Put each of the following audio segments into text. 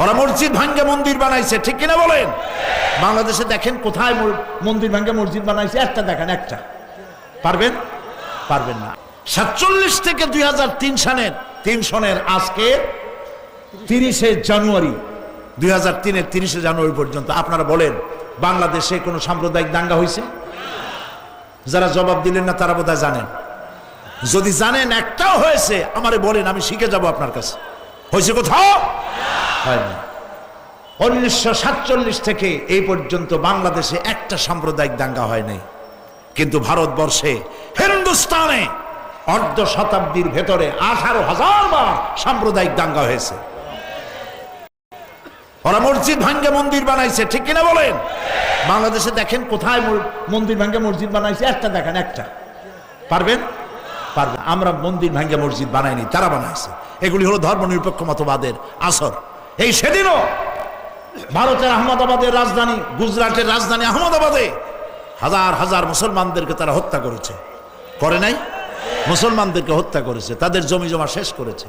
ওরা মসজিদ ভাঙ্গে মন্দির বানাইছে, ঠিক কিনা বলেন? বাংলাদেশে দেখেন কোথায় মন্দির ভাঙ্গে মসজিদ বানাইছে, একটা দেখেন, একটা। পারবেন? পারবেন না। 47 থেকে 2003 সনের আজকে 30 জানুয়ারি 2003-এর 30 জানুয়ারি পর্যন্ত আপনারা বলেন বাংলাদেশে কোনো সাম্প্রদায়িক দাঙ্গা হয়েছে? যারা জবাব দিলেন না তারা বোধহয় জানেন। যদি জানেন একটাও হয়েছে আমারে বলেন, আমি শিখে যাব আপনার কাছে। হয়েছে কোথাও? হয়নি। 1947 থেকে এই পর্যন্ত বাংলাদেশে একটা সাম্প্রদায়িক দাঙ্গা হয় নাই। কিন্তু ভারতবর্ষে, হিন্দুস্তানে অর্ধ শতাব্দীর ভেতরে 18,000 বার সাম্প্রদায়িক দাঙ্গা হয়েছে। ওরা মসজিদ ভাঙ্গে মন্দির বানাইছে, ঠিক কিনা বলেন? বাংলাদেশে দেখেন কোথায় মন্দির ভাঙ্গে মসজিদ বানাইছে, একটা দেখেন, একটা। পারবেন? পারবেন। আমরা মন্দির ভাঙ্গে মসজিদ বানাইনি, তারা বানাইছে। এগুলি হলো ধর্মনিরপেক্ষ মতবাদের আসর। এই সেদিনও ভারতের আহমেদাবাদের রাজধানী, গুজরাটের রাজধানী আহমেদাবাদে হাজার হাজার মুসলমানদেরকে তারা হত্যা করেছে, করে নাই? মুসলমানদেরকে হত্যা করেছে, তাদের জমি জমা শেষ করেছে।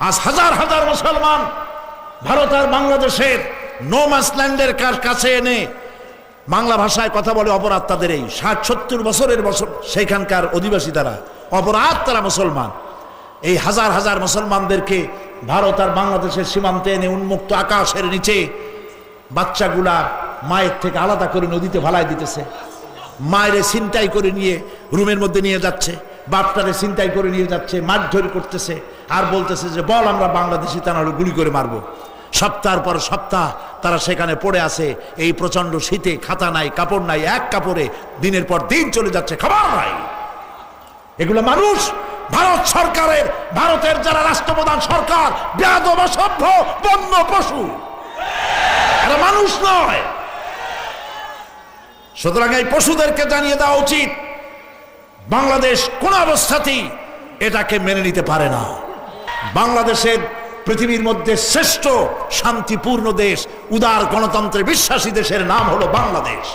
আজ হাজার হাজার মুসলমান ভারত আর বাংলাদেশের নো ম্যানস ল্যান্ডের কাছে এনে বাংলা ভাষায় কথা বলে। অপরাধ তাদের এই 60-70 বছরের বছর সেখানকার অধিবাসী, তারা অপরাধ, তারা মুসলমান। এই হাজার হাজার মুসলমানদেরকে ভারত আর বাংলাদেশের সীমান্তে এনে উন্মুক্ত আকাশের নিচে বাচ্চাগুলা মায়ের থেকে আলাদা করে নদীতে ভালাই দিতেছে। মায়েরে ছিনতাই করে নিয়ে রুমের মধ্যে নিয়ে যাচ্ছে, বাপটারে ছিনতাই করে নিয়ে যাচ্ছে, মারধর করতেছে, আর বলতেছে যে বল আমরা বাংলাদেশি, তা নাহলে গুলি করে মারবো। সপ্তাহের পর সপ্তাহ তারা সেখানে পড়ে আছে এই প্রচন্ড শীতে। খাতা নাই, কাপড় নাই, এক কাপড়ে দিনের পর দিন চলে যাচ্ছে, খাবার নাই। এগুলো মানুষ? ভারত সরকারের, ভারতের যারা রাষ্ট্রপ্রধান সরকার বেয়াদব, অসভ্য, বন্য পশু, এরা মানুষ নয়। সুতরাং এই পশুদেরকে জানিয়ে দেওয়া উচিত বাংলাদেশ কোন অবস্থাতেই এটাকে মেনে নিতে পারে না। বাংলাদেশের পৃথিবীর মধ্যে শ্রেষ্ঠ শান্তিপূর্ণ দেশ, উদার গণতন্ত্রে বিশ্বাসী দেশের নাম হলো বাংলাদেশ।